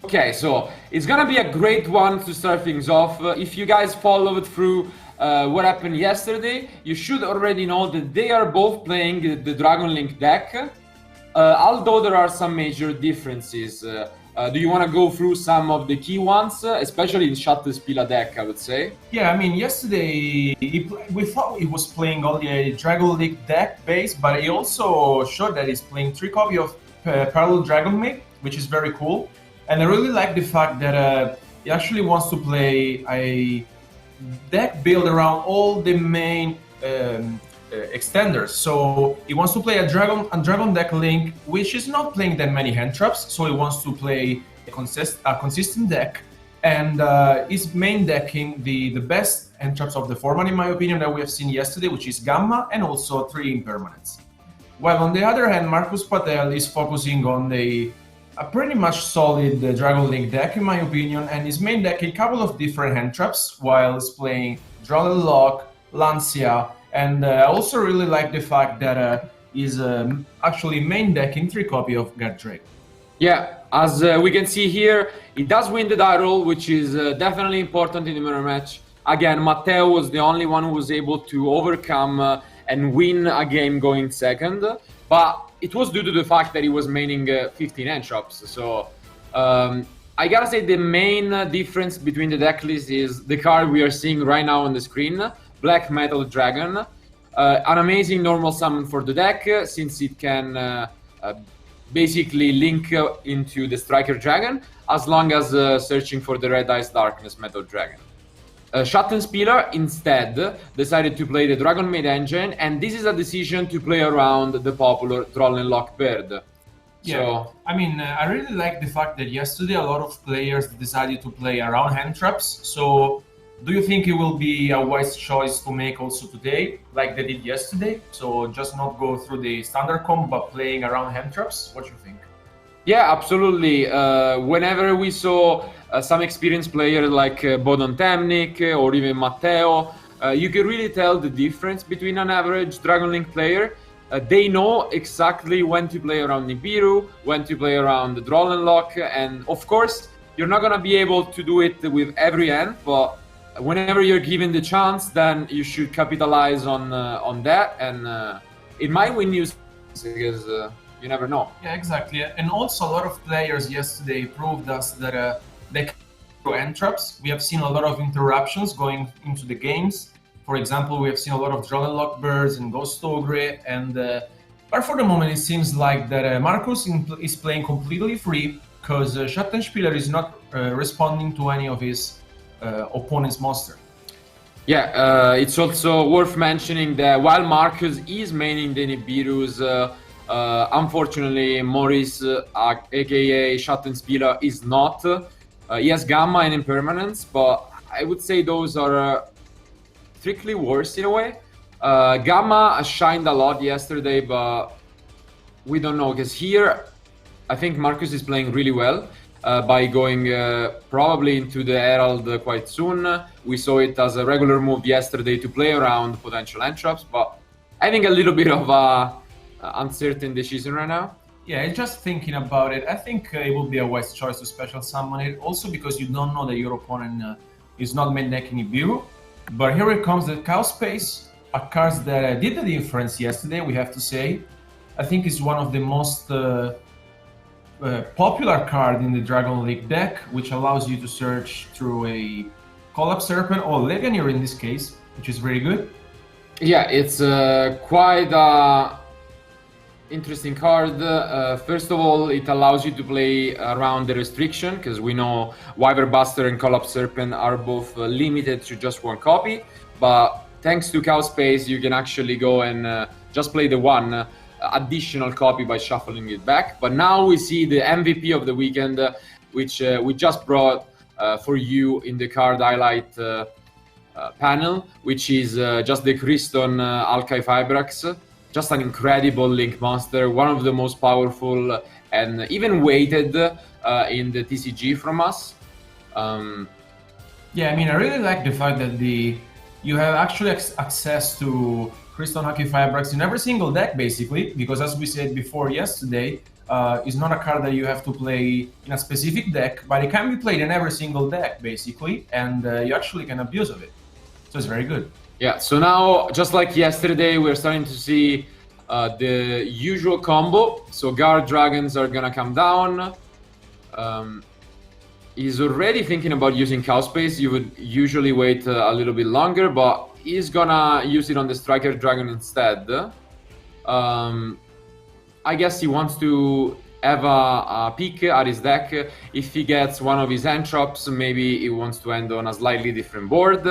Okay, so it's gonna be a great one to start things off. If you guys followed through what happened yesterday, you should already know that they are both playing the Dragon Link deck, although there are some major differences. Do you want to go through some of the key ones, especially in Schattenspieler deck, I would say? Yeah, I mean, yesterday we thought he was playing only a Dragon League deck base, but he also showed that he's playing 3 copies of Parallel Dragon Maid, which is very cool. And I really like the fact that he actually wants to play a deck built around all the main extenders. So he wants to play a dragon deck Link, which is not playing that many hand traps. So he wants to play a consistent deck, and is main decking the best hand traps of the format, in my opinion, that we have seen yesterday, which is Gamma and also 3 impermanents. While on the other hand, Marcus Patel is focusing on a pretty much solid Dragon Link deck, in my opinion, and is main decking a couple of different hand traps while he's playing Draw and Lock, Lancia, and I also really like the fact that he's actually main decking 3 copies of God Drake. Yeah, as we can see here, he does win the die roll, which is definitely important in the mirror match. Again, Matteo was the only one who was able to overcome and win a game going second, but it was due to the fact that he was maining 15 hand traps. So I gotta say the main difference between the deck list is the card we are seeing right now on the screen, Black Metal Dragon. An amazing normal summon for the deck, since it can basically link into the Striker Dragon, as long as searching for the Red Ice Darkness Metal Dragon. Schattenspieler instead decided to play the Dragon Maid engine, and this is a decision to play around the popular Troll and Lock bird. Yeah, so, I mean, I really like the fact that yesterday a lot of players decided to play around hand traps. So, do you think it will be a wise choice to make also today, like they did yesterday? So, just not go through the standard combo, but playing around hand traps? What do you think? Yeah, absolutely. Whenever we saw some experienced players like Bodon Temnik or even Matteo, you can really tell the difference between an average Dragon Link player. They know exactly when to play around Nibiru, when to play around the Draw and Lock, and of course, you're not gonna be able to do it with every hand, but whenever you're given the chance, then you should capitalize on that, and it might win you because you never know. Yeah, exactly. And also a lot of players yesterday proved us that they can throw hand traps. We have seen a lot of interruptions going into the games. For example, we have seen a lot of Draw and Lock birds and Ghost Ogre, and but for the moment it seems like that Marcus is playing completely free, because Schattenspieler is not responding to any of his opponent's monster. Yeah, it's also worth mentioning that while Marcus is maining the Nibirus, unfortunately Maurice, aka Schattenspieler, is not. He has Gamma and Impermanence, but I would say those are strictly worse in a way. Gamma shined a lot yesterday, but we don't know, because here I think Marcus is playing really well by going probably into the Herald quite soon. We saw it as a regular move yesterday to play around potential hand traps, but I think a little bit of a uncertain decision right now. Yeah, just thinking about it, I think it would be a wise choice to special summon it, also because you don't know that your opponent is not main decking Nibiru. But here it comes, the Chaos Space, a card that did the difference yesterday, we have to say. I think it's one of the most popular card in the Dragon League deck, which allows you to search through a Collapse Serpent or Legionnaire in this case, which is very good. Yeah, it's quite a interesting card. First of all, it allows you to play around the restriction, because we know Wyver Buster and Collapse Serpent are both limited to just 1 copy, but thanks to Chaos Space you can actually go and just play the 1 additional copy by shuffling it back. But now we see the MVP of the weekend, which we just brought for you in the card highlight panel, which is just the Kriston Alkai Fibrax. Just an incredible Link monster, one of the most powerful and even weighted in the TCG from us. Yeah, I mean, I really like the fact that you have actually access to Crystal Hockey Firebracks in every single deck, basically, because as we said before yesterday, it's not a card that you have to play in a specific deck, but it can be played in every single deck, basically, and you actually can abuse of it. So it's very good. Yeah, so now, just like yesterday, we're starting to see the usual combo. So Guard Dragons are gonna come down. He's already thinking about using Cow Space. You would usually wait a little bit longer, but he's gonna use it on the Striker Dragon instead. I guess he wants to have a peek at his deck. If he gets one of his Entrops, maybe he wants to end on a slightly different board.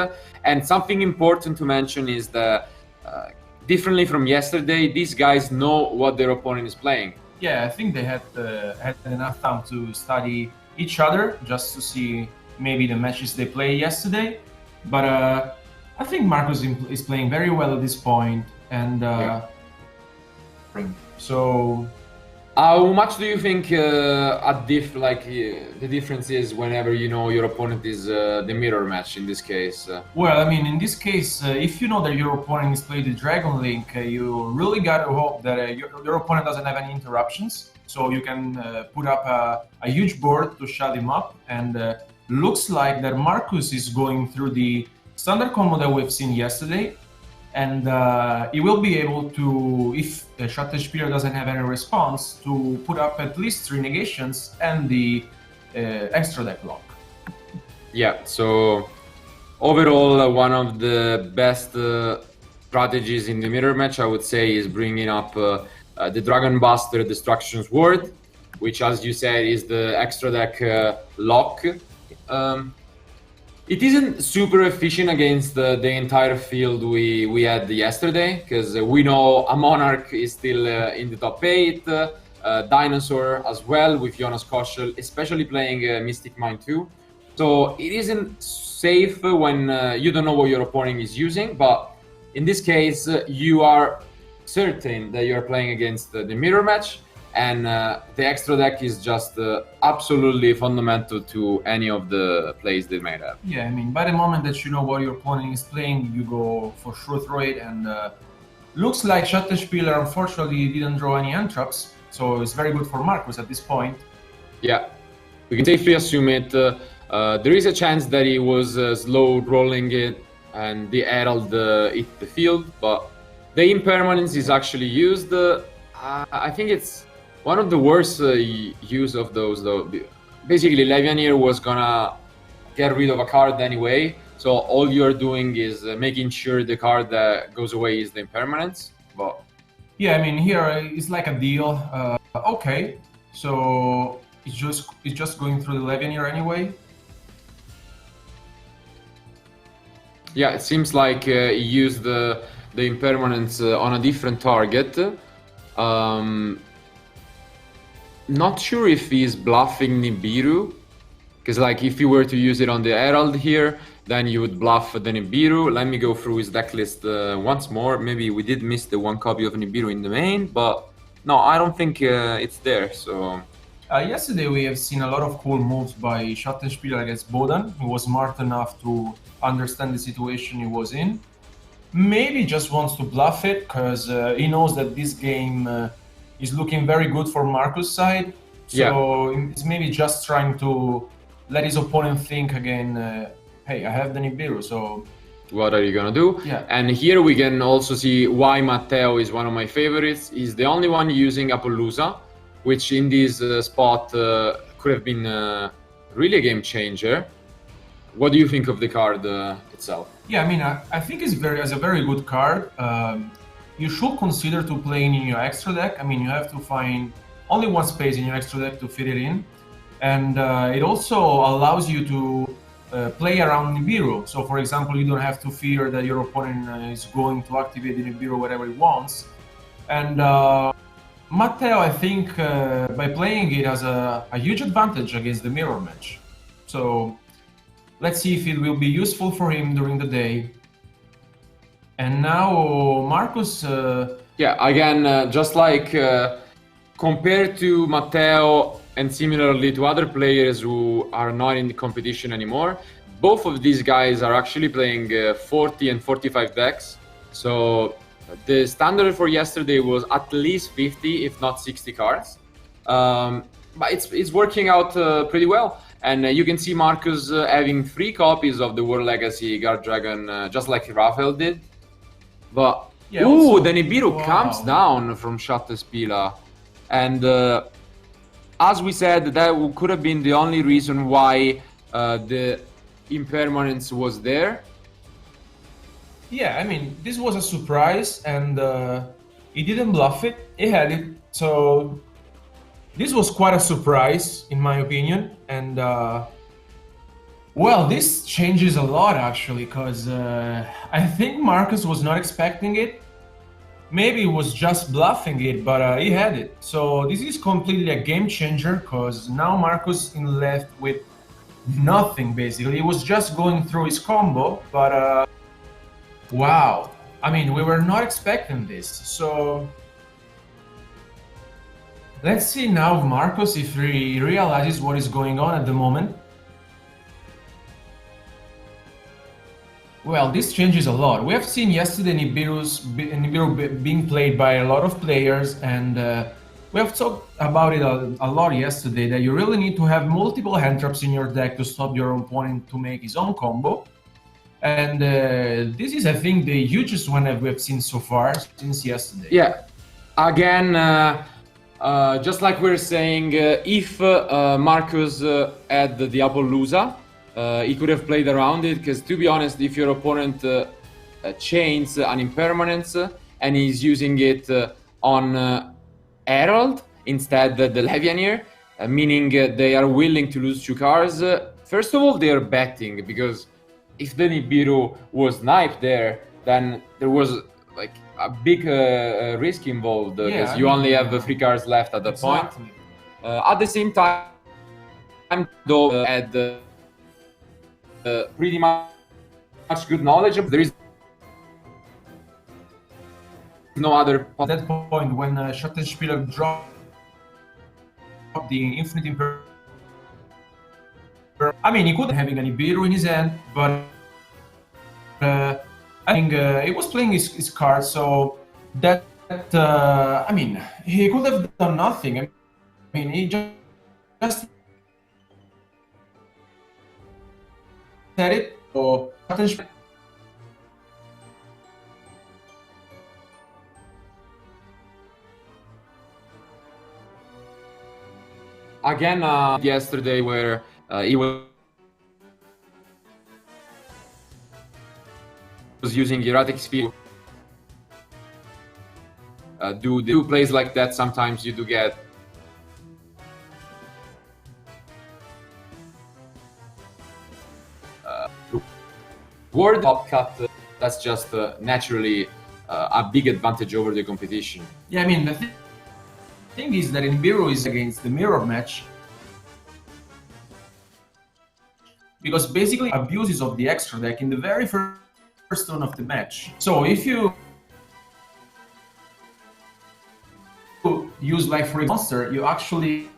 And something important to mention is that, differently from yesterday, these guys know what their opponent is playing. Yeah, I think they had enough time to study each other just to see maybe the matches they played yesterday. But I think Marcus is playing very well at this point, and so. How much do you think the difference is whenever you know your opponent is the mirror match in this case? Well, I mean, in this case, if you know that your opponent is playing the Dragon Link, you really got to hope that your opponent doesn't have any interruptions. So you can put up a huge board to shut him up. And looks like that Marcus is going through the standard combo that we've seen yesterday. And he will be able to, if the Schattenspieler doesn't have any response, to put up at least 3 negations and the extra deck lock. Yeah, so overall, one of the best strategies in the mirror match, I would say, is bringing up the Dragon Buster Destruction Sword, which, as you said, is the extra deck lock. It isn't super efficient against the entire field we had yesterday, because we know a Monarch is still in the top 8, Dinosaur as well with Jonas Koschel, especially playing Mystic Mine 2. So it isn't safe when you don't know what your opponent is using, but in this case you are certain that you're playing against the mirror match, and the extra deck is just absolutely fundamental to any of the plays they might have. Yeah, I mean, by the moment that you know what your opponent is playing, you go for sure through it, and looks like Schattenspieler unfortunately didn't draw any Entrops, so it's very good for Marcus at this point. Yeah, we can safely assume it. There is a chance that he was slow rolling it and the Herald hit the field, but the impermanence is actually used. I think it's one of the worst use of those, though. Basically, Levianir was gonna get rid of a card anyway, so all you're doing is making sure the card that goes away is the impermanence. But yeah, I mean, here it's like a deal. Okay, so it's just going through the Levianir anyway. yeah, it seems like he used the impermanence on a different target. Not sure if he's bluffing Nibiru, because like if you were to use it on the Herald here, then you would bluff the Nibiru. Let me go through his decklist once more. Maybe we did miss the one copy of Nibiru in the main, but no, I don't think it's there. So yesterday we have seen a lot of cool moves by Schattenspieler against Bodan. He was smart enough to understand the situation he was in. Maybe just wants to bluff it because he knows that this game is looking very good for Marcus' side. So it's maybe just trying to let his opponent think again, hey, I have the Nibiru, so what are you gonna do? Yeah. And here we can also see why Matteo is one of my favorites. He's the only one using Appolousa, which in this spot could have been really a game changer. What do you think of the card itself? Yeah, I mean, I think it's a very good card. You should consider to play in your extra deck. I mean, you have to find only one space in your extra deck to fit it in. And it also allows you to play around Nibiru. So, for example, you don't have to fear that your opponent is going to activate the Nibiru whatever he wants. And Matteo, I think, by playing it, has a huge advantage against the mirror match. So let's see if it will be useful for him during the day. And now Marcus... Yeah, again, just like compared to Matteo and similarly to other players who are not in the competition anymore, both of these guys are actually playing 40 and 45 decks. So The standard for yesterday was at least 50, if not 60 cards. But it's working out pretty well. And you can see Marcus having 3 copies of the World Legacy Guard Dragon, just like Rafael did. But Yeah, ooh, also- the Nibiru wow. comes down from Schattenspieler. And as we said, that could have been the only reason why the impermanence was there. Yeah, I mean, this was a surprise, and he didn't bluff it. He had it, so this was quite a surprise, in my opinion. And well, this changes a lot actually, because I think Marcus was not expecting it. Maybe he was just bluffing it, but he had it. So this is completely a game changer, because now Marcus is left with nothing basically. He was just going through his combo, but wow. I mean, we were not expecting this. So let's see now Marcus if he realizes what is going on at the moment. Well, this changes a lot. We have seen yesterday Nibiru being played by a lot of players, and we have talked about it a lot yesterday, that you really need to have multiple hand traps in your deck to stop your opponent to make his own combo. And this is, I think, the hugest one that we have seen so far since yesterday. Yeah, again, just like we were saying, if Marcus had the Appolousa, he could have played around it, because to be honest, if your opponent chains an impermanence and he's using it on Herald instead the Levianeer, meaning they are willing to lose 2 cards, first of all, they are betting, because if the Nibiru was sniped there, then there was like a big risk involved, because you only have 3 cards left at that point. At the same time, though, had pretty much good knowledge of there is no other. At that point, when Schattenspieler dropped the Infinite Impermanence, I mean, he could have having a Nibiru in his hand, but I think he was playing his cards, so that I mean, he could have done nothing. I mean, he just said it. So again, yesterday where he was using erratic speed. Do plays like that, sometimes you do get word top cut. That's just naturally a big advantage over the competition. yeah, I mean, the thing is that Nibiru is against the mirror match, because basically abuses of the extra deck in the very first turn of the match. So if you use like for monster, you actually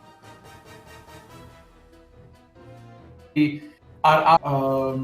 are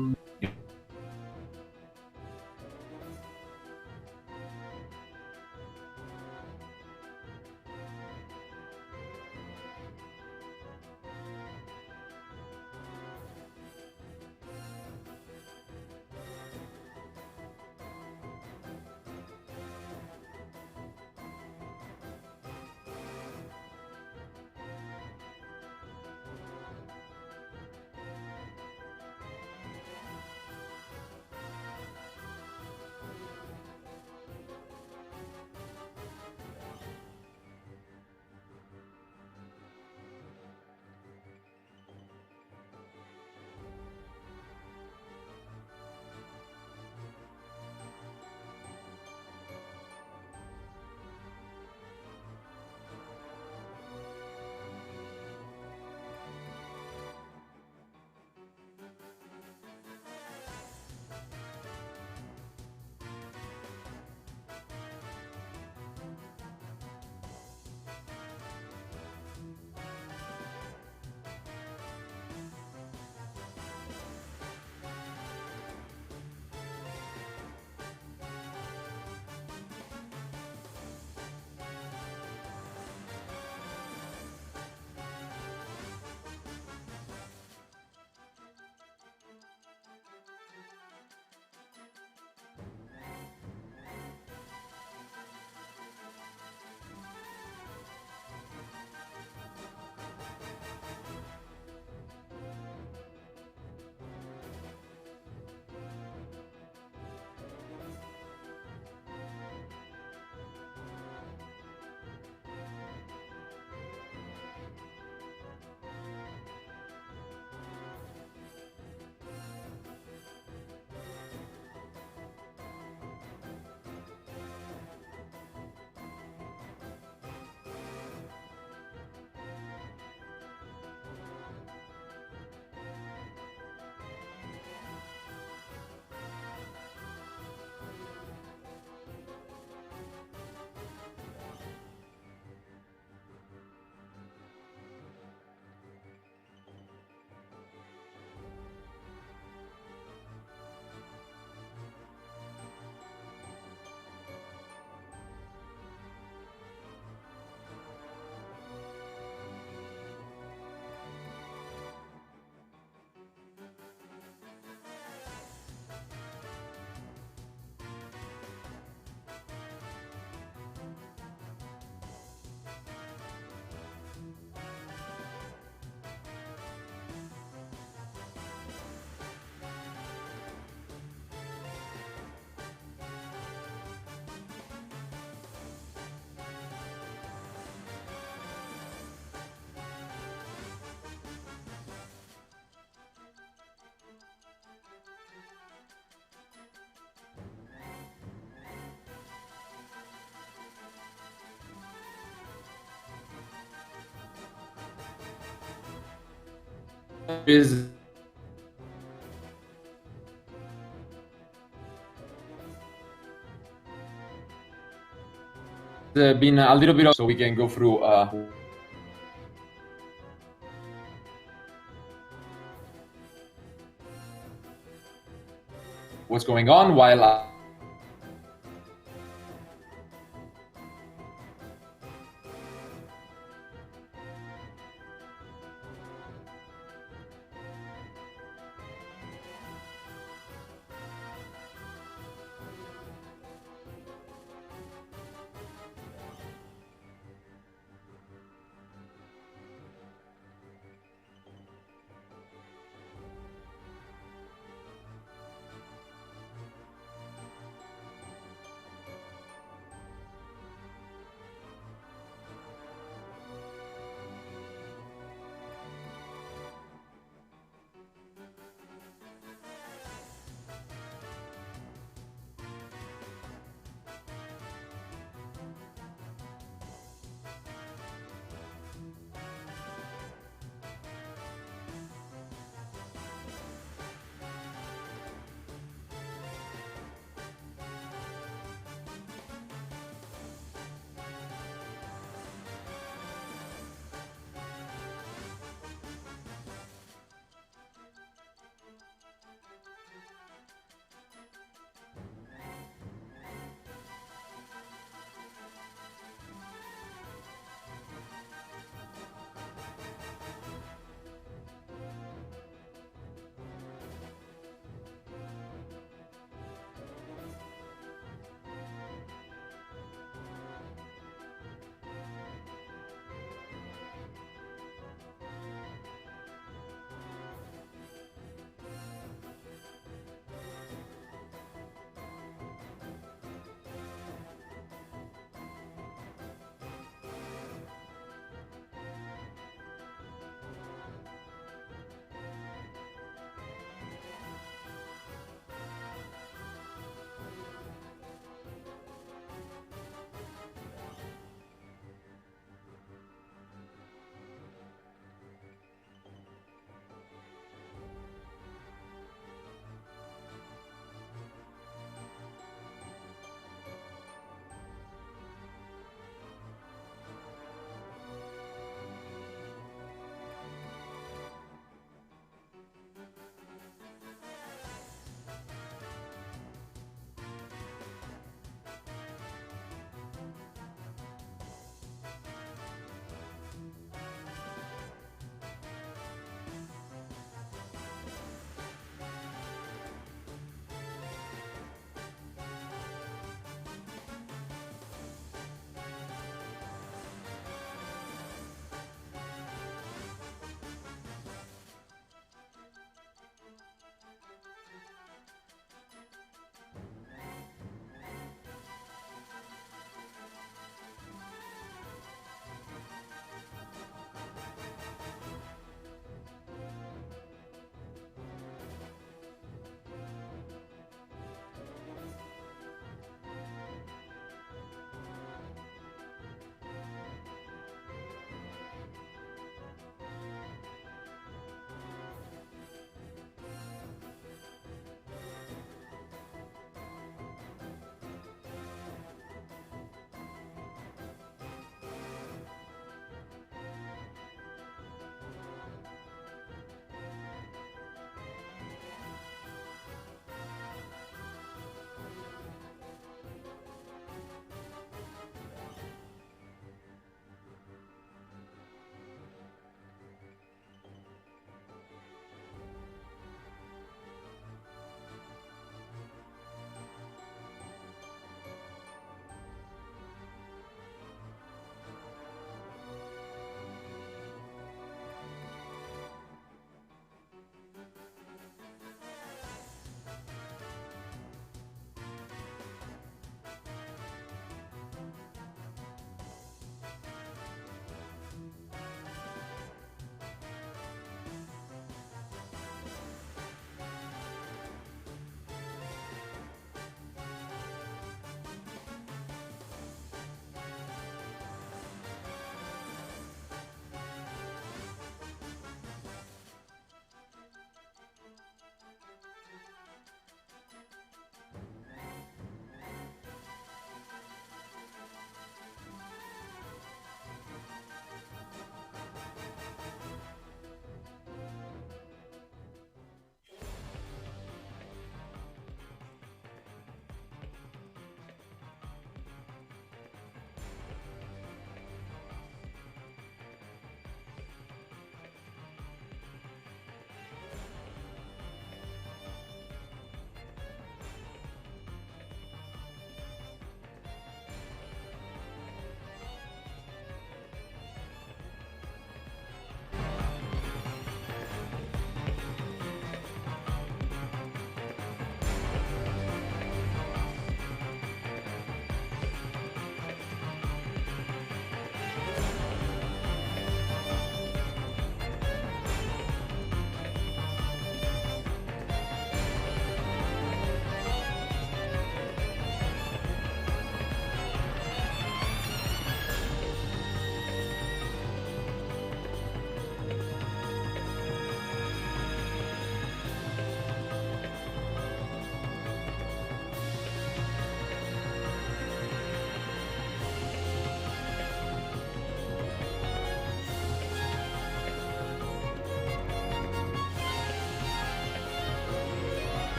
is been a little bit of, so we can go through what's going on while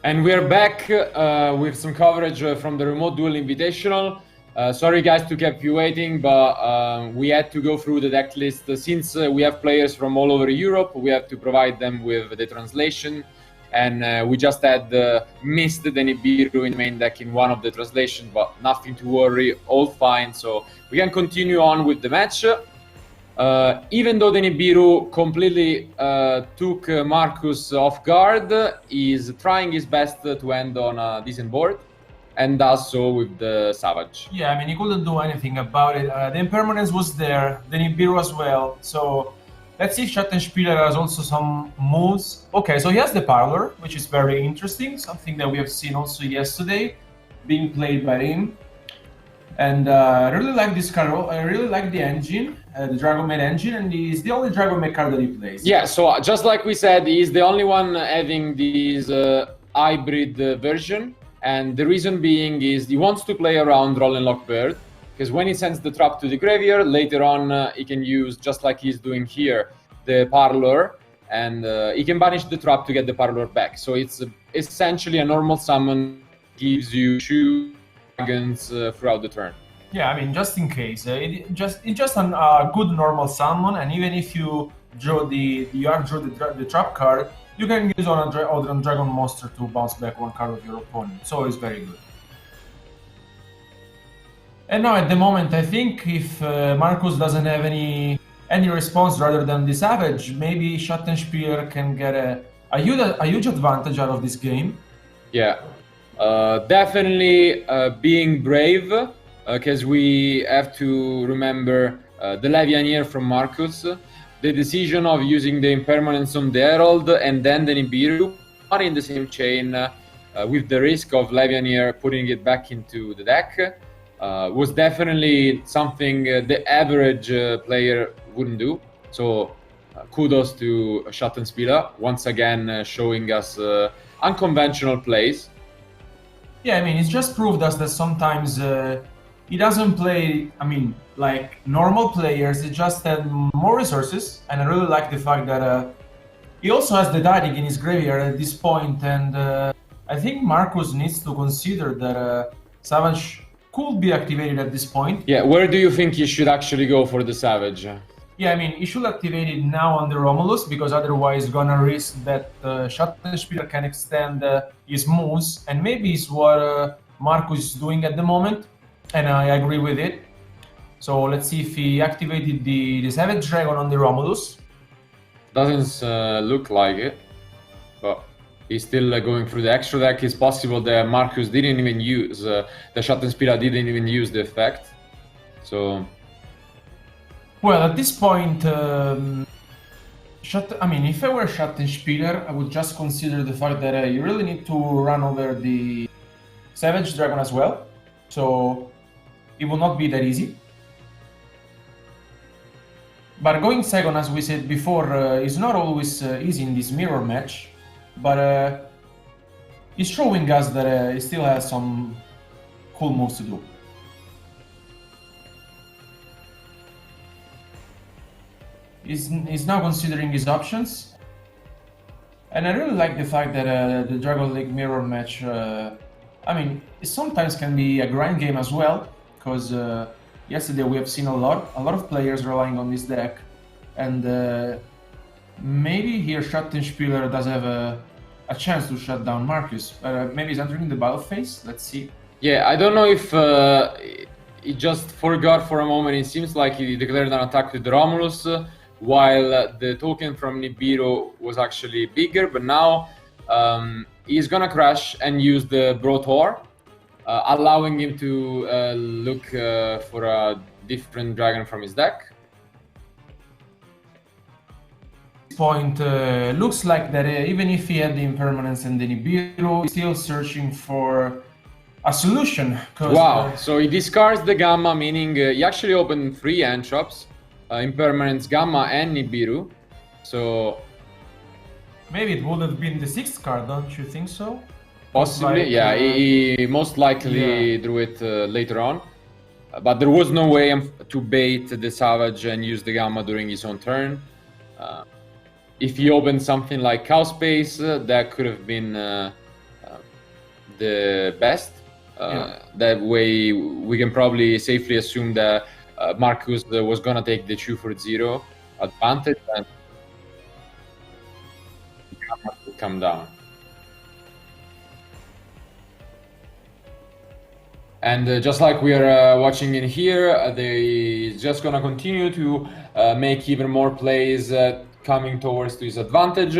And we are back with some coverage from the remote Duel Invitational. Sorry guys to keep you waiting, but we had to go through the deck list. Since we have players from all over Europe, we have to provide them with the translation. And we just had missed the Nibiru in main deck in one of the translations, but nothing to worry, all fine. So we can continue on with the match. Even though the Nibiru completely took Marcus off guard, he's trying his best to end on a decent board, and does so with the Savage. Yeah, I mean, he couldn't do anything about it. The impermanence was there, the Nibiru as well. So let's see if Schattenspieler has also some moves. Okay, so he has the Parlor, which is very interesting, something that we have seen also yesterday being played by him. And I really like this card. I really like the engine, the Dragon Maid engine, and he's the only Dragon Maid card that he plays. Yeah, so just like we said, he's the only one having this hybrid version. And the reason being is he wants to play around Roll and Lock Bird, because when he sends the trap to the graveyard, later on he can use, just like he's doing here, the Parlor, and he can banish the trap to get the Parlor back. So it's essentially a normal summon, gives you 2 dragons throughout the turn. Yeah, I mean, just in case, it's just a good normal summon, and even if you draw the trap card, you can use on a dragon monster to bounce back 1 card of your opponent. So it's very good. And now at the moment, I think if Marcus doesn't have any response rather than the Savage, maybe Schattenspieler can get a huge advantage out of this game. Yeah, definitely being brave, because we have to remember the Levianeer from Marcus, the decision of using the impermanence on the Herald and then the Nibiru, not in the same chain, with the risk of Levianeer putting it back into the deck, was definitely something the average player wouldn't do. So kudos to Schattenspieler, once again showing us unconventional plays. Yeah, I mean, it's just proved us that sometimes he doesn't play, I mean, like normal players, he just have more resources, and I really like the fact that he also has the Dying in his graveyard at this point, and I think Marcus needs to consider that Savage could be activated at this point. Yeah, where do you think he should actually go for the Savage? Yeah, I mean, he should activate it now on the Romulus, because otherwise gonna risk that Schattenspieler can extend his moves, and maybe it's what Marcus is doing at the moment, and I agree with it. So let's see if he activated the Savage Dragon on the Romulus. Doesn't look like it, but he's still going through the extra deck. It's possible that Marcus didn't even use, the Schattenspieler didn't even use the effect, so... Well, at this point, I mean, if I were Schattenspieler, I would just consider the fact that you really need to run over the Savage Dragon as well. So it will not be that easy. But going second, as we said before, is not always easy in this mirror match. But he's showing us that he still has some cool moves to do. He's now considering his options, and I really like the fact that the Dragon League mirror match, I mean, it sometimes can be a grind game as well, because yesterday we have seen a lot of players relying on this deck, and maybe here Schattenspieler does have a chance to shut down Marcus. Maybe he's entering the battle phase. Let's see. Yeah, I don't know if he just forgot for a moment. It seems like he declared an attack with the Romulus, while the token from Nibiru was actually bigger, but now he's gonna crash and use the Brotor, allowing him to look for a different dragon from his deck. At this point, looks like that even if he had the impermanence and the Nibiru, he's still searching for a solution. Wow, so he discards the Gamma, meaning he actually opened 3 hand traps. Impermanence, Gamma, and Nibiru. So maybe it would have been the 6th card, don't you think so? Possibly, like, yeah. He most likely drew it later on. But there was no way to bait the Savage and use the Gamma during his own turn. If he opened something like Cow Space, that could have been the best. That way, we can probably safely assume that Marcus was gonna take the 2-4-0 advantage and come down. And just like we are watching in here, they just gonna continue to make even more plays coming towards to his advantage.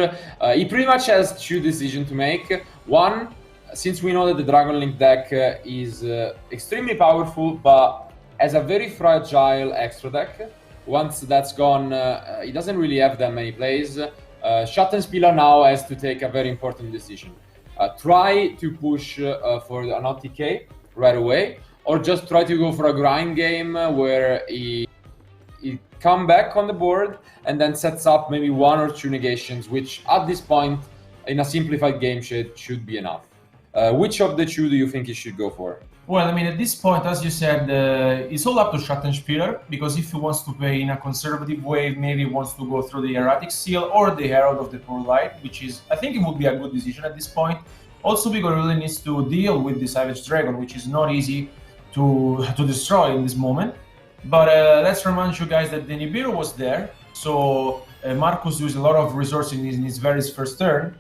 He pretty much has two decisions to make. One, since we know that the Dragon Link deck is extremely powerful, but has a very fragile extra deck. Once that's gone, he doesn't really have that many plays. Schattenspieler now has to take a very important decision. Try to push for an OTK right away, or just try to go for a grind game where he come back on the board and then sets up maybe one or two negations, which at this point in a simplified game should be enough. Which of the two do you think he should go for? Well, I mean, at this point, as you said, it's all up to Schattenspieler, because if he wants to play in a conservative way, maybe he wants to go through the Erratic Seal or the Herald of the Poor Light, which is, I think it would be a good decision at this point. Also, because he really needs to deal with the Savage Dragon, which is not easy to destroy in this moment. But let's remind you guys that the Nibiru was there, so Marcus used a lot of resources in his very first turn.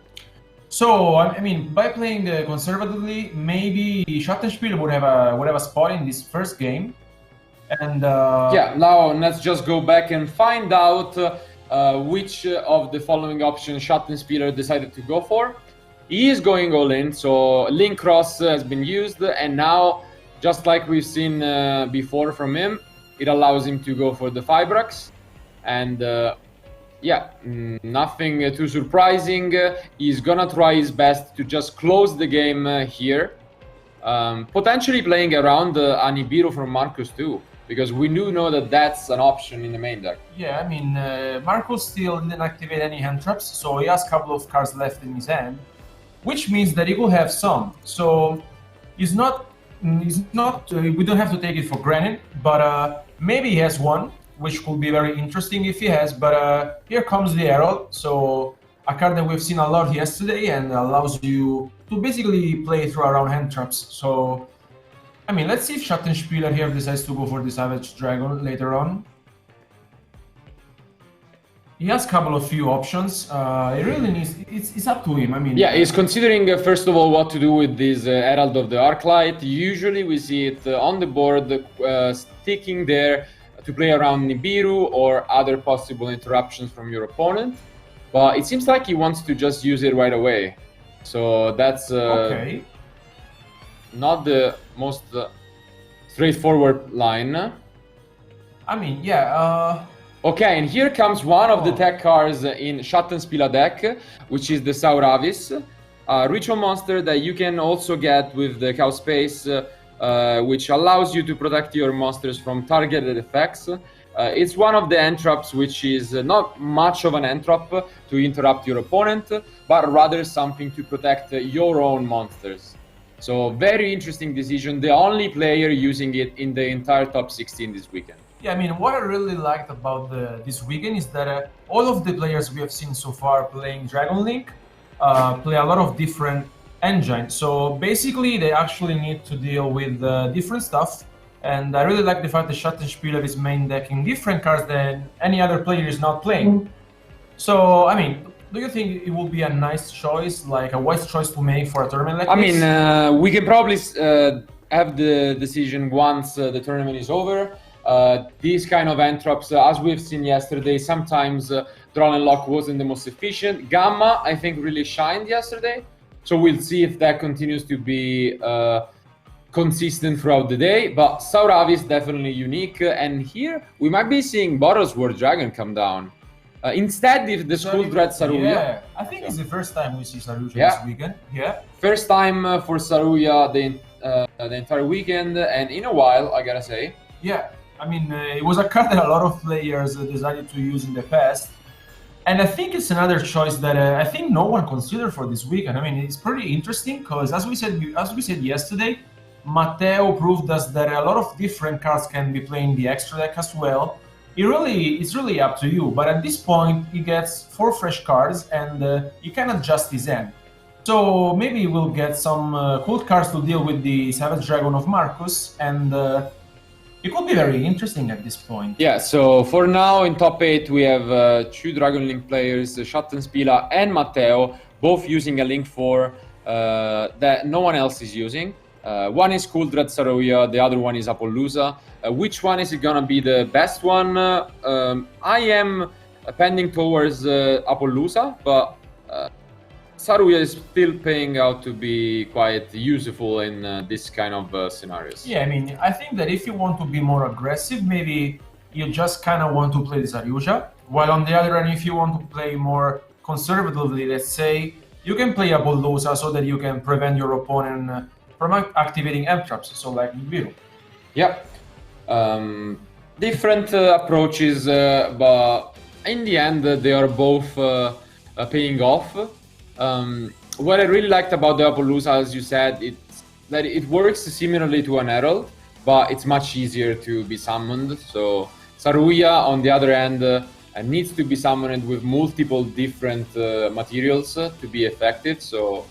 So, I mean, by playing conservatively, maybe Schattenspieler would have a spot in this first game. And yeah, now let's just go back and find out which of the following options Schattenspieler decided to go for. He is going all in, so Link Cross has been used, and now, just like we've seen before from him, it allows him to go for the Fibrax. And yeah, nothing too surprising. He's gonna try his best to just close the game here. Potentially playing around a Nibiru from Marcus too, because we do know that that's an option in the main deck. Yeah, I mean, Marcus still didn't activate any hand traps, so he has a couple of cards left in his hand, which means that he will have some. So we don't have to take it for granted, but maybe he has one, which could be very interesting if he has. But here comes the Herald, so a card that we've seen a lot yesterday and allows you to basically play through around hand traps. So, I mean, let's see if Schattenspieler here decides to go for the Savage Dragon later on. He has a couple of few options. He really needs. It's up to him. I mean, yeah, he's considering first of all what to do with this Herald of the Arclight. Usually we see it on the board, sticking there to play around Nibiru or other possible interruptions from your opponent. But it seems like he wants to just use it right away. So that's okay. Not the most straightforward line. I mean, yeah. Okay, and here comes one of the tech cards in Schattenspieler deck, which is the Sauravis, a ritual monster that you can also get with the Cow Space, which allows you to protect your monsters from targeted effects. It's one of the entraps which is not much of an entrap to interrupt your opponent, but rather something to protect your own monsters. So very interesting decision, the only player using it in the entire top 16 this weekend. Yeah, I mean, what I really liked about this weekend is that all of the players we have seen so far playing Dragon Link play a lot of different engines. So basically, they actually need to deal with different stuff. And I really like the fact that Schattenspieler is main decking different cards than any other player is not playing. So, I mean, do you think it will be a nice choice, like a wise choice to make for a tournament like this? I mean, we can probably have the decision once the tournament is over. These kind of entraps, as we've seen yesterday, sometimes Draw and Lock wasn't the most efficient. Gamma, I think, really shined yesterday. So we'll see if that continues to be consistent throughout the day. But Sauravis definitely unique. And here, we might be seeing Boros War Dragon come down. Instead, if the School Dread Saryuja. Yeah, I think it's the first time we see Saryuja this weekend. Yeah. First time for Saryuja the entire weekend, and in a while, I gotta say. Yeah. I mean, it was a card that a lot of players decided to use in the past. And I think it's another choice that I think no one considered for this weekend. I mean, it's pretty interesting because as we said yesterday, Matteo proved us that a lot of different cards can be playing the extra deck as well. It's really up to you. But at this point, he gets 4 fresh cards and he can adjust his end. So maybe we'll get some cool cards to deal with the Savage Dragon of Marcus, and it could be very interesting at this point. Yeah, so for now in top 8 we have 2 Dragon Link players, Schattenspieler and Matteo, both using a Link 4 that no one else is using. One is Cool Dread Saryuja, the other one is Appolousa. Which one is gonna be the best one? I am pending towards Appolousa, but Saryuja is still paying out to be quite useful in this kind of scenarios. Yeah, I mean, I think that if you want to be more aggressive, maybe you just kind of want to play the Saryuja. While on the other hand, if you want to play more conservatively, let's say, you can play Appolousa so that you can prevent your opponent from activating M traps, so like Nibiru. Yep. Different approaches, but in the end, they are both paying off. What I really liked about the Appolousa, as you said, it's that it works similarly to an Herald, but it's much easier to be summoned. So Saryuja, on the other hand, needs to be summoned with multiple different materials to be effective. So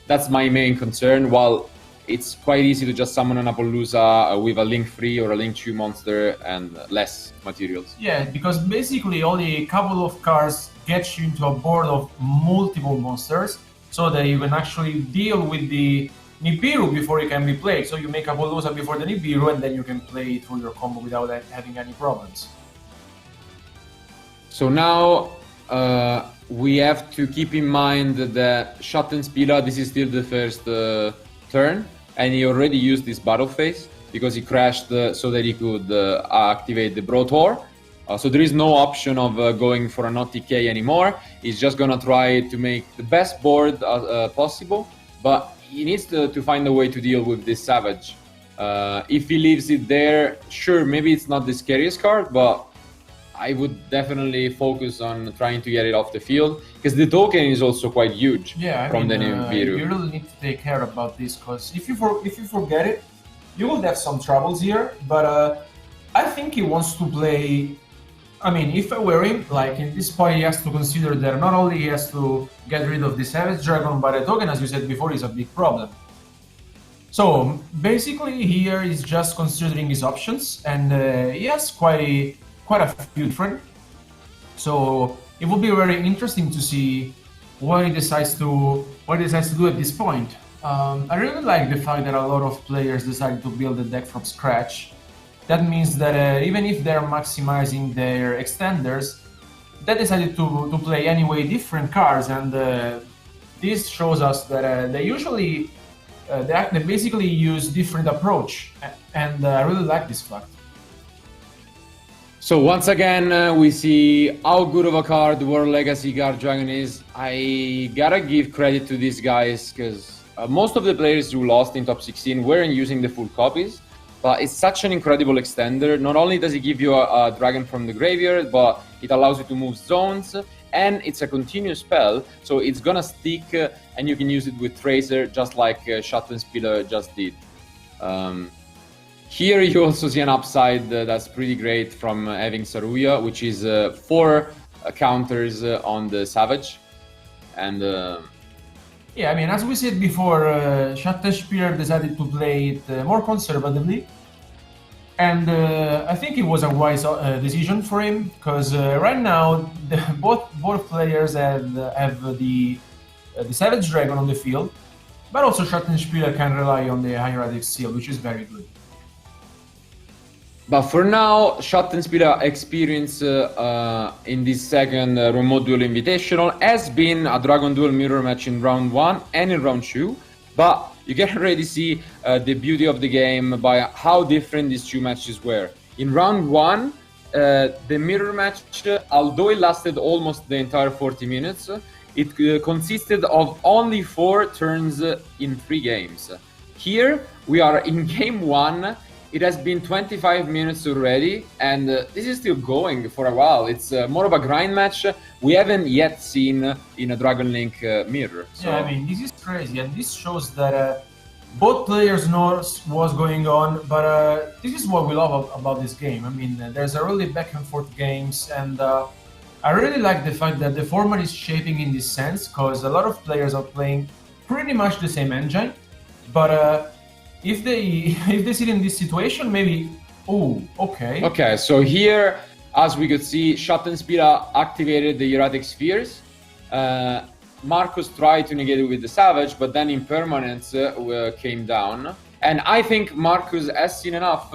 that's my main concern. While it's quite easy to just summon an Appolousa with a Link 3 or a Link 2 monster and less materials. Yeah, because basically only a couple of cards get you into a board of multiple monsters, so that you can actually deal with the Nibiru before it can be played. So you make Appolousa before the Nibiru, and then you can play through your combo without having any problems. So now we have to keep in mind that Schattenspieler, this is still the first turn, and he already used this battle phase because he crashed so that he could activate the Brotor. So there is no option of going for an OTK anymore. He's just gonna try to make the best board possible, but he needs to find a way to deal with this Savage. If he leaves it there, sure, maybe it's not the scariest card, but I would definitely focus on trying to get it off the field, because the token is also quite huge. Yeah, from the Nibiru. You really need to take care about this, because if you forget it, you will have some troubles here. But I think he wants to play. I mean, if I were him, like in this point, he has to consider that not only he has to get rid of the Savage Dragon, but the token, as you said before, is a big problem. So basically, here he's just considering his options, and he has quite a few different. So it will be very interesting to see what he decides to do at this point. I really like the fact that a lot of players decided to build a deck from scratch. That means that even if they're maximizing their extenders, they decided to play anyway different cards, and this shows us that they usually they basically use different approach, and I really like this fact. So once again, we see how good of a card the World Legacy Guard Dragon is. I gotta give credit to these guys, because most of the players who lost in top 16 weren't using the full copies. But it's such an incredible extender. Not only does it give you a dragon from the graveyard, but it allows you to move zones, and it's a continuous spell, so it's gonna stick, and you can use it with Tracer, just like Schattenspieler just did. Here you also see an upside that's pretty great from having Saryuja, which is 4 counters on the Savage. And yeah, I mean, as we said before, Schattenspieler decided to play it more conservatively. And I think it was a wise decision for him, because right now both players have the Savage Dragon on the field, but also Schattenspieler can rely on the Hieratic Seal, which is very good. But for now, Schattenspieler experience in this second Remote Duel Invitational has been a Dragon Duel mirror match in round 1 and in round 2, but you can already see the beauty of the game by how different these two matches were. In round 1, the mirror match, although it lasted almost the entire 40 minutes, it consisted of only 4 turns in 3 games. Here, we are in game 1. It has been 25 minutes already, and this is still going for a while. It's more of a grind match we haven't yet seen in a Dragon Link mirror. So. Yeah, I mean, this is crazy, and this shows that both players know what's going on, but this is what we love about this game. I mean, there's a really back and forth games, and I really like the fact that the format is shaping in this sense, because a lot of players are playing pretty much the same engine, but if they sit in this situation, maybe. Oh, okay. Okay, so here, as we could see, Schattenspieler activated the erratic spheres. Marcus tried to negate it with the Savage, but then Impermanence came down. And I think Marcus has seen enough,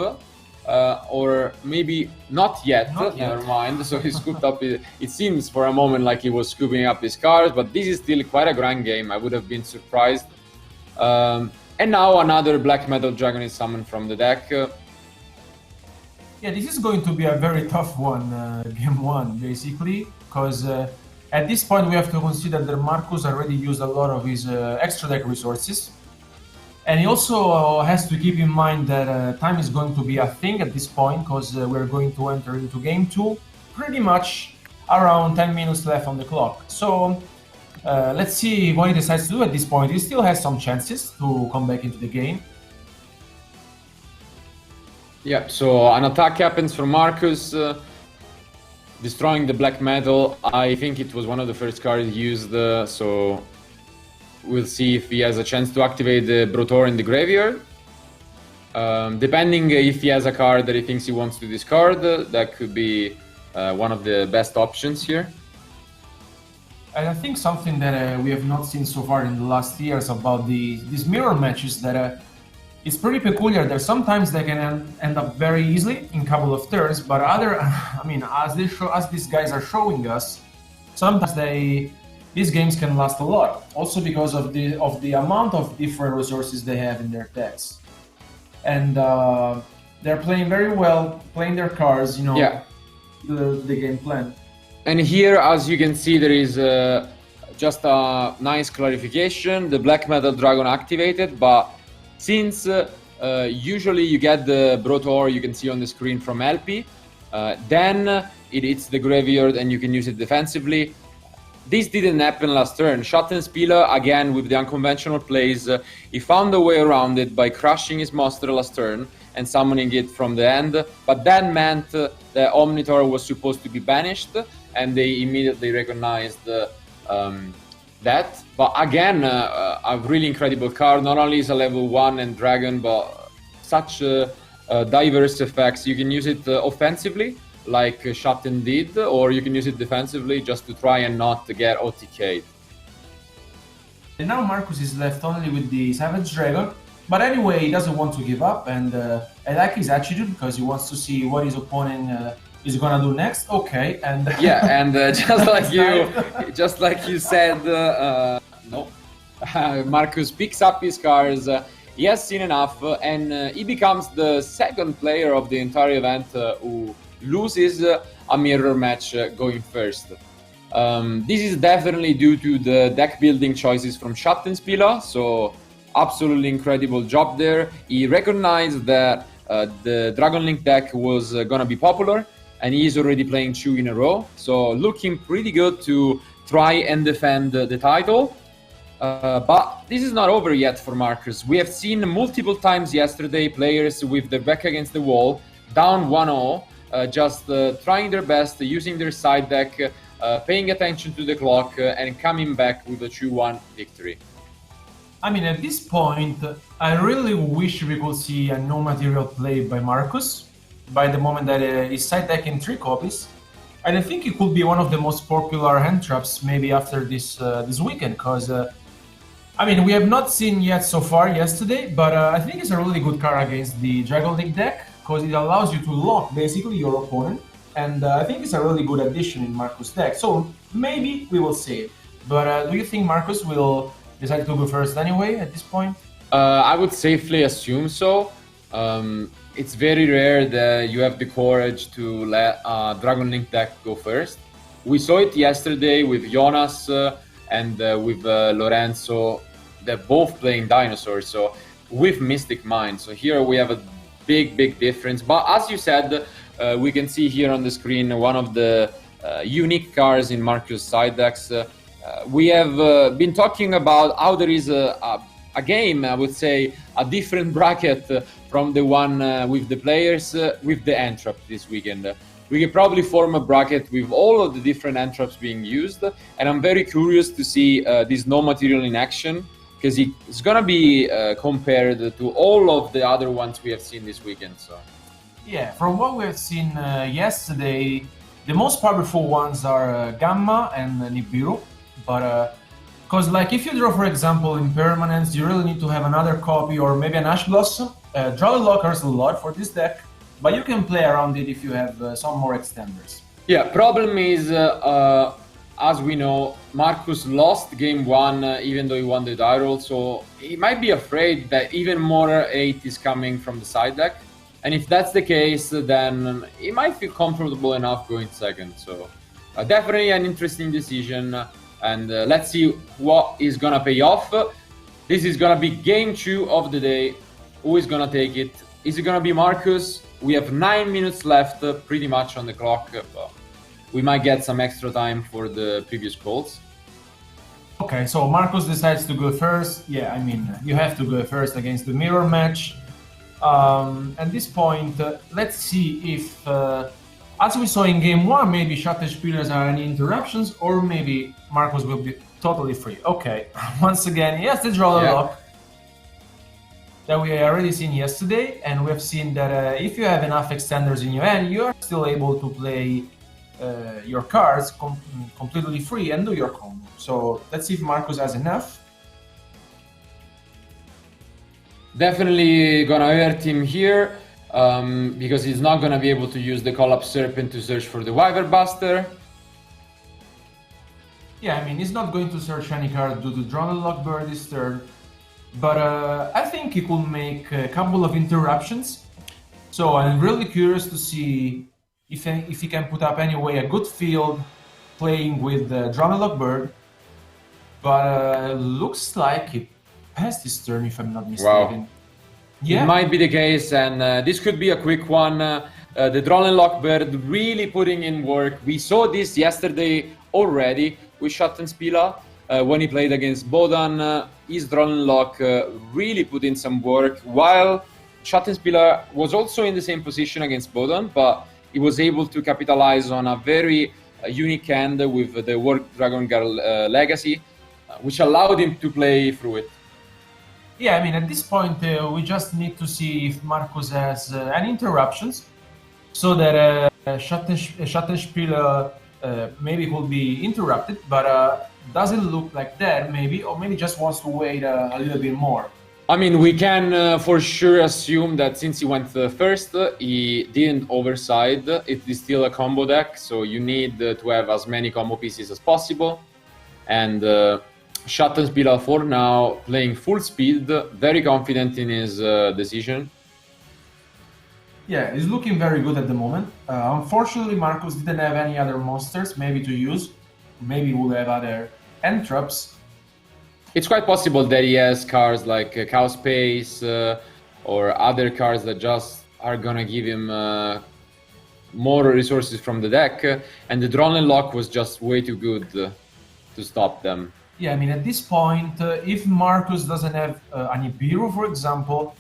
or maybe not yet, never mind. So he scooped up, it seems for a moment like he was scooping up his cards, but this is still quite a grand game. I would have been surprised. And now another Black Metal Dragon is summoned from the deck. Yeah, this is going to be a very tough one, game one, basically, because at this point we have to consider that Marcus already used a lot of his extra deck resources. And he also has to keep in mind that time is going to be a thing at this point, because we're going to enter into game 2 pretty much around 10 minutes left on the clock. So let's see what he decides to do at this point. He still has some chances to come back into the game. Yeah, so an attack happens from Marcus, destroying the black metal. I think it was one of the first cards used, so we'll see if he has a chance to activate the Brotor in the graveyard. Depending if he has a card that he thinks he wants to discard, that could be one of the best options here. And I think something that we have not seen so far in the last years about these mirror matches that it's pretty peculiar that sometimes they can end up very easily in a couple of turns, but I mean, as these guys are showing us, sometimes these games can last a lot. Also because of the amount of different resources they have in their decks, and they're playing very well, playing their cards, you know, yeah. the game plan. And here, as you can see, there is just a nice clarification. The Black Metal Dragon activated, but since usually you get the Brotor, you can see on the screen from LP, then it hits the graveyard and you can use it defensively. This didn't happen last turn. Schattenspieler, again with the unconventional plays, he found a way around it by crushing his monster last turn and summoning it from the end, but that meant the Omnitor was supposed to be banished, and they immediately recognized that. But again, a really incredible card. Not only is a level 1 and dragon, but such diverse effects. You can use it offensively, like Shatten did, or you can use it defensively just to try and not get OTK'd. And now Marcus is left only with the Savage Dragon, but anyway, he doesn't want to give up, and I like his attitude because he wants to see what his opponent is gonna do next. Okay, and yeah, and just like you said, no, Marcus picks up his cards. He has seen enough, and he becomes the second player of the entire event who loses a mirror match going first. This is definitely due to the deck building choices from Schattenspieler, so absolutely incredible job there. He recognized that the Dragon Link deck was gonna be popular, and he's already playing 2 in a row, so looking pretty good to try and defend the title. But this is not over yet for Marcus. We have seen multiple times yesterday players with their back against the wall, down 1-0, just trying their best, using their side deck, paying attention to the clock, and coming back with a 2-1 victory. I mean, at this point, I really wish we could see a no material play by Marcus by the moment that he's side decking 3 copies. And I think it could be one of the most popular hand traps maybe after this weekend, because I mean, we have not seen yet so far yesterday, but I think it's a really good card against the Dragon League deck, because it allows you to lock basically your opponent, and I think it's a really good addition in Marcus' deck. So maybe we will see it. But do you think Marcus will decide to go first anyway at this point? I would safely assume so. It's very rare that you have the courage to let Dragon Link deck go first. We saw it yesterday with Jonas and with Lorenzo. They're both playing dinosaurs, so with Mystic Mind. So here we have a big difference. But as you said, we can see here on the screen one of the unique cards in Marcus' side decks. We have been talking about how there is a game, I would say, a different bracket from the one with the players with the Entrap this weekend. We can probably form a bracket with all of the different Entraps being used, and I'm very curious to see this no material in action. because he's gonna be compared to all of the other ones we have seen this weekend. So yeah, from what we have seen yesterday, the most powerful ones are Gamma and Nibiru, but because like if you draw, for example, Impermanence, you really need to have another copy or maybe an Ash Blossom. Draw Lock hurts a lot for this deck, but you can play around it if you have some more extenders. yeah, problem is, as we know, Marcus lost game 1 even though he won the die roll, so he might be afraid that even more 8 is coming from the side deck. And if that's the case, then he might feel comfortable enough going second. So definitely an interesting decision, and let's see what is gonna pay off. This is gonna be game 2 of the day. Who is gonna take it? Is it gonna be Marcus? We have 9 minutes left, pretty much on the clock. But we might get some extra time for the previous calls. Okay, so Marcus decides to go first. Yeah, I mean, you have to go first against the mirror match. At this point, let's see if, as we saw in game 1, maybe Schattenspielers are any interruptions, or maybe Marcus will be totally free. Okay, once again, he has to draw the lock that we already seen yesterday, and we have seen that if you have enough extenders in your hand, you are still able to play your cards completely free and do your combo. So let's see if Marcus has enough. Definitely gonna hurt him here, because he's not gonna be able to use the Collapse Serpent to search for the Wyvern Buster. Yeah, I mean, he's not going to search any card due to Drawn Lock Bird this turn, but I think he could make a couple of interruptions. So I'm really curious to see if he can put up anyway a good field playing with Drawn Lock Bird, but looks like he passed his turn, if I'm not mistaken. Wow. Yeah. It might be the case, and this could be a quick one. The Drawn Lock Bird really putting in work. We saw this yesterday already with Schattenspieler when he played against Bodan. His Drawn Lock really put in some work, while Schattenspieler was also in the same position against Bodan, but he was able to capitalize on a very unique hand with the War Dragon Girl Legacy, which allowed him to play through it. Yeah, I mean, at this point, we just need to see if Marcus has any interruptions, so that Schattenspieler maybe will be interrupted, but doesn't look like that, maybe, or maybe just wants to wait a little bit more. I mean, we can for sure assume that since he went first, he didn't overside. It is still a combo deck, so you need to have as many combo pieces as possible. And Schattenspieler for now playing full speed, very confident in his decision. Yeah, he's looking very good at the moment. Unfortunately, Marcus didn't have any other monsters maybe to use. Maybe we'll have other entraps. It's quite possible that he has cards like Cow Space or other cards that just are gonna give him more resources from the deck, and the Drawn Lock was just way too good to stop them. Yeah, I mean, at this point, if Marcus doesn't have a Nibiru, for example,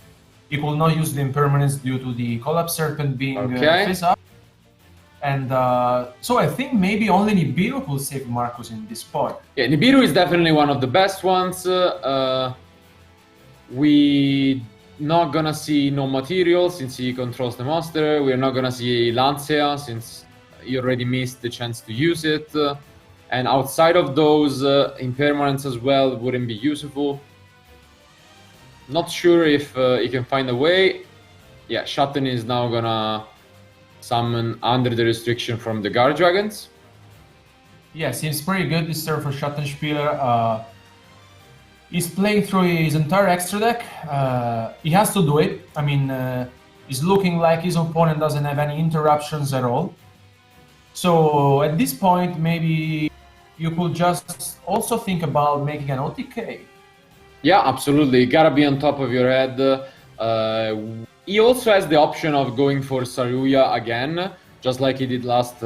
he will not use the Impermanence due to the Collapse Serpent being face up. And so I think maybe only Nibiru will save Marcus in this point. Yeah, Nibiru is definitely one of the best ones. We not gonna see no material since he controls the monster. We're not gonna see Lancea since he already missed the chance to use it. And outside of those, Impermanence as well wouldn't be useful. Not sure if he can find a way. Yeah, Shatten is now gonna summon under the restriction from the Guard Dragons. Yeah, seems pretty good this turn for Schattenspieler. He's playing through his entire extra deck. He has to do it. I mean, it's looking like his opponent doesn't have any interruptions at all. So at this point, maybe you could just also think about making an OTK. Yeah, absolutely. Gotta be on top of your head. He also has the option of going for Saryuja again, just like he did last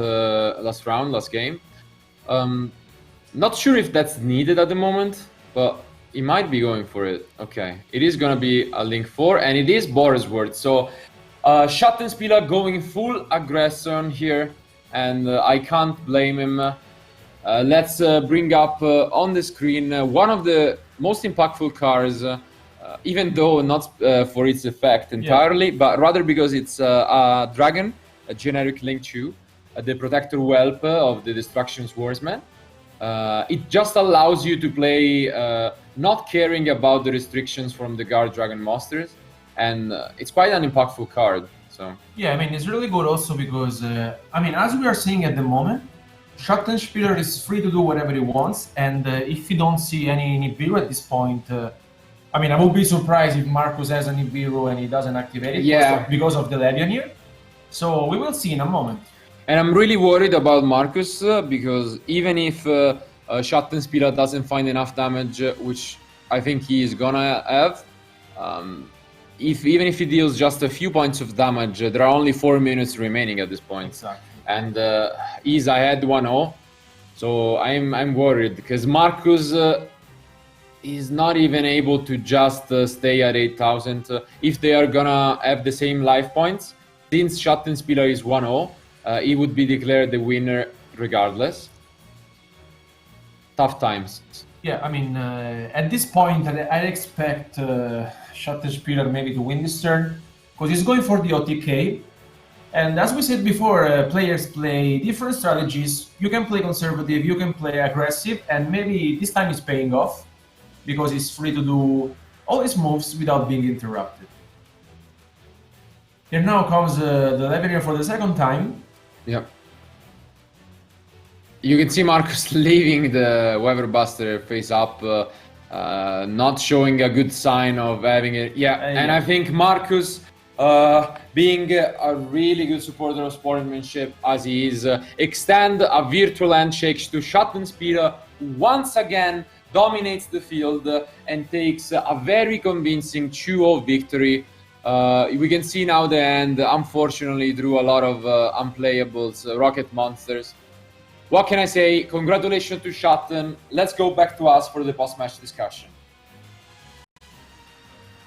game. Not sure if that's needed at the moment, but he might be going for it. Okay, it is gonna be a Link 4, and it is Boris Word. So Schattenspieler going full aggression here, and I can't blame him. Let's bring up on the screen one of the most impactful cards, even though not for its effect entirely, but rather because it's a dragon, a generic Link 2, the Protector Whelp of the Destruction Swordsman. It just allows you to play not caring about the restrictions from the Guard Dragon monsters, and it's quite an impactful card. So yeah, I mean, it's really good also because, I mean, as we are seeing at the moment, Schattenspieler is free to do whatever he wants, and if you don't see any Nibiru at this point, I mean, I would be surprised if Marcus has a Nibiru and he doesn't activate it because of the Levian here. So we will see in a moment. And I'm really worried about Marcus because even if Schattenspieler doesn't find enough damage, which I think he is gonna have, even if he deals just a few points of damage, there are only 4 minutes remaining at this point. Exactly. And he's ahead 1-0, so I'm worried because Marcus is not even able to just stay at 8,000 if they are gonna have the same life points. Since Schattenspieler is 1-0, he would be declared the winner regardless. Tough times. Yeah, I mean, at this point, I expect Schattenspieler maybe to win this turn because he's going for the OTK. And as we said before, players play different strategies. You can play conservative, you can play aggressive, and maybe this time is paying off because he's free to do all his moves without being interrupted. Here now comes the Levianeer for the second time. Yep. You can see Marcus leaving the Weather Buster face up, not showing a good sign of having it. And I think Marcus, being a really good supporter of sportsmanship as he is, extend a virtual handshake to Schattenspieler, who once again dominates the field and takes a very convincing 2-0 victory. We can see now the end, unfortunately, drew a lot of unplayables, rocket monsters. What can I say? Congratulations to Shatten. Let's go back to us for the post-match discussion.